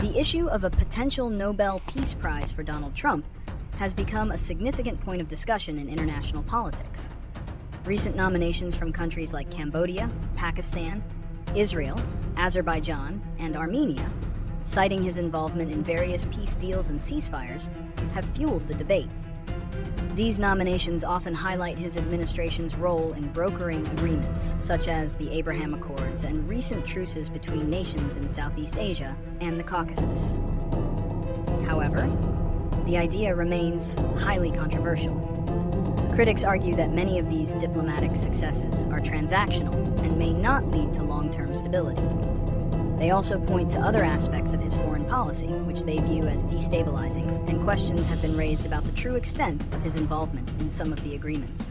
The issue of a potential Nobel Peace Prize for Donald Trump has become a significant point of discussion in international politics. Recent nominations from countries like Cambodia, Pakistan, Israel, Azerbaijan, and Armenia, citing his involvement in various peace deals and ceasefires, have fueled the debate. These nominations often highlight his administration's role in brokering agreements, such as the Abraham Accords and recent truces between nations in Southeast Asia and the Caucasus. However, the idea remains highly controversial. Critics argue that many of these diplomatic successes are transactional and may not lead to long-term stability. They also point to other aspects of his foreign policy, which they view as destabilizing, and questions have been raised about the true extent of his involvement in some of the agreements.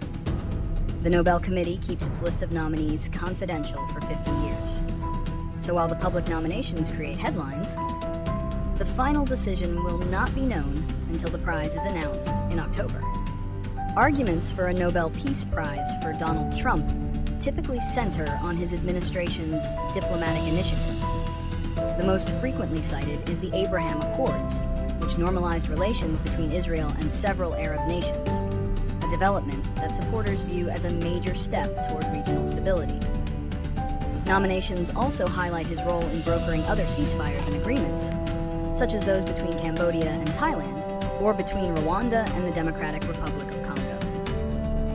The Nobel Committee keeps its list of nominees confidential for 50 years. So while the public nominations create headlines, the final decision will not be known until the prize is announced in October. Arguments for a Nobel Peace Prize for Donald Trump typically center on his administration's diplomatic initiatives. The most frequently cited is the Abraham Accords, which normalized relations between Israel and several Arab nations, a development that supporters view as a major step toward regional stability. Nominations also highlight his role in brokering other ceasefires and agreements, such as those between Cambodia and Thailand, or between Rwanda and the Democratic Republic of Congo.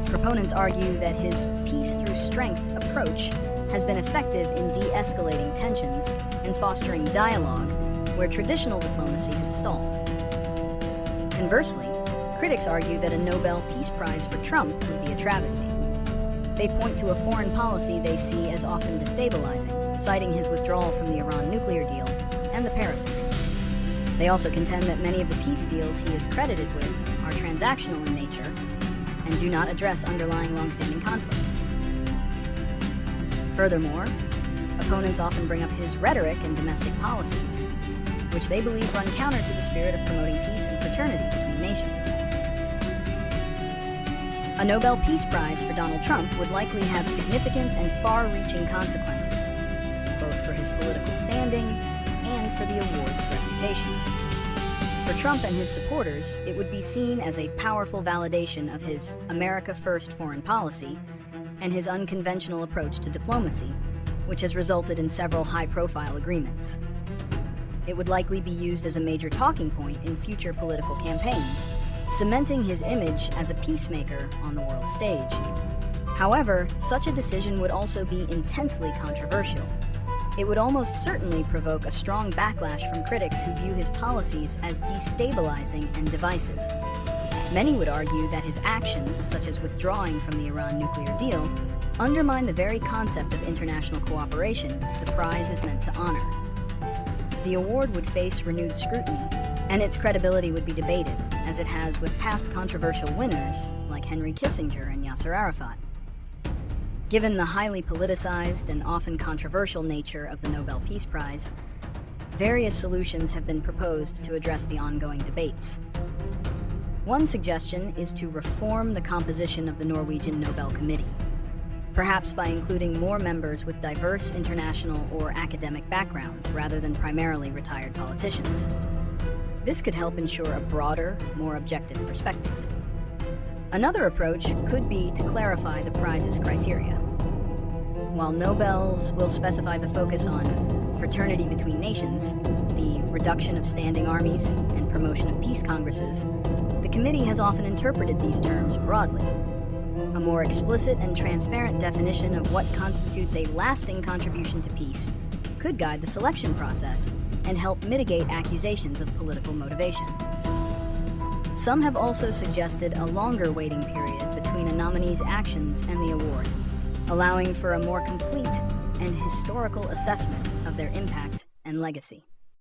Proponents argue that his peace-through-strength approach has been effective in de-escalating tensions and fostering dialogue where traditional diplomacy had stalled. Conversely, critics argue that a Nobel Peace Prize for Trump would be a travesty. They point to a foreign policy they see as often destabilizing, citing his withdrawal from the Iran nuclear deal and the Paris Agreement. They also contend that many of the peace deals he is credited with are transactional in nature and do not address underlying long-standing conflicts. Furthermore, opponents often bring up his rhetoric and domestic policies, which they believe run counter to the spirit of promoting peace and fraternity between nations. A Nobel Peace Prize for Donald Trump would likely have significant and far-reaching consequences, both for his political standing and for the award's reputation. For Trump and his supporters, it would be seen as a powerful validation of his America First foreign policy and his unconventional approach to diplomacy, which has resulted in several high-profile agreements. It would likely be used as a major talking point in future political campaigns, cementing his image as a peacemaker on the world stage. However, such a decision would also be intensely controversial. It would almost certainly provoke a strong backlash from critics who view his policies as destabilizing and divisive. Many would argue that his actions, such as withdrawing from the Iran nuclear deal, undermine the very concept of international cooperation the prize is meant to honor. The award would face renewed scrutiny, and its credibility would be debated, as it has with past controversial winners like Henry Kissinger and Yasser Arafat. Given the highly politicized and often controversial nature of the Nobel Peace Prize, various solutions have been proposed to address the ongoing debates. One suggestion is to reform the composition of the Norwegian Nobel Committee, perhaps by including more members with diverse international or academic backgrounds rather than primarily retired politicians. This could help ensure a broader, more objective perspective. Another approach could be to clarify the prize's criteria. While Nobel's will specifies a focus on fraternity between nations, the reduction of standing armies, and promotion of peace congresses, the committee has often interpreted these terms broadly. A more explicit and transparent definition of what constitutes a lasting contribution to peace could guide the selection process and help mitigate accusations of political motivation. Some have also suggested a longer waiting period between a nominee's actions and the award, allowing for a more complete and historical assessment of their impact and legacy.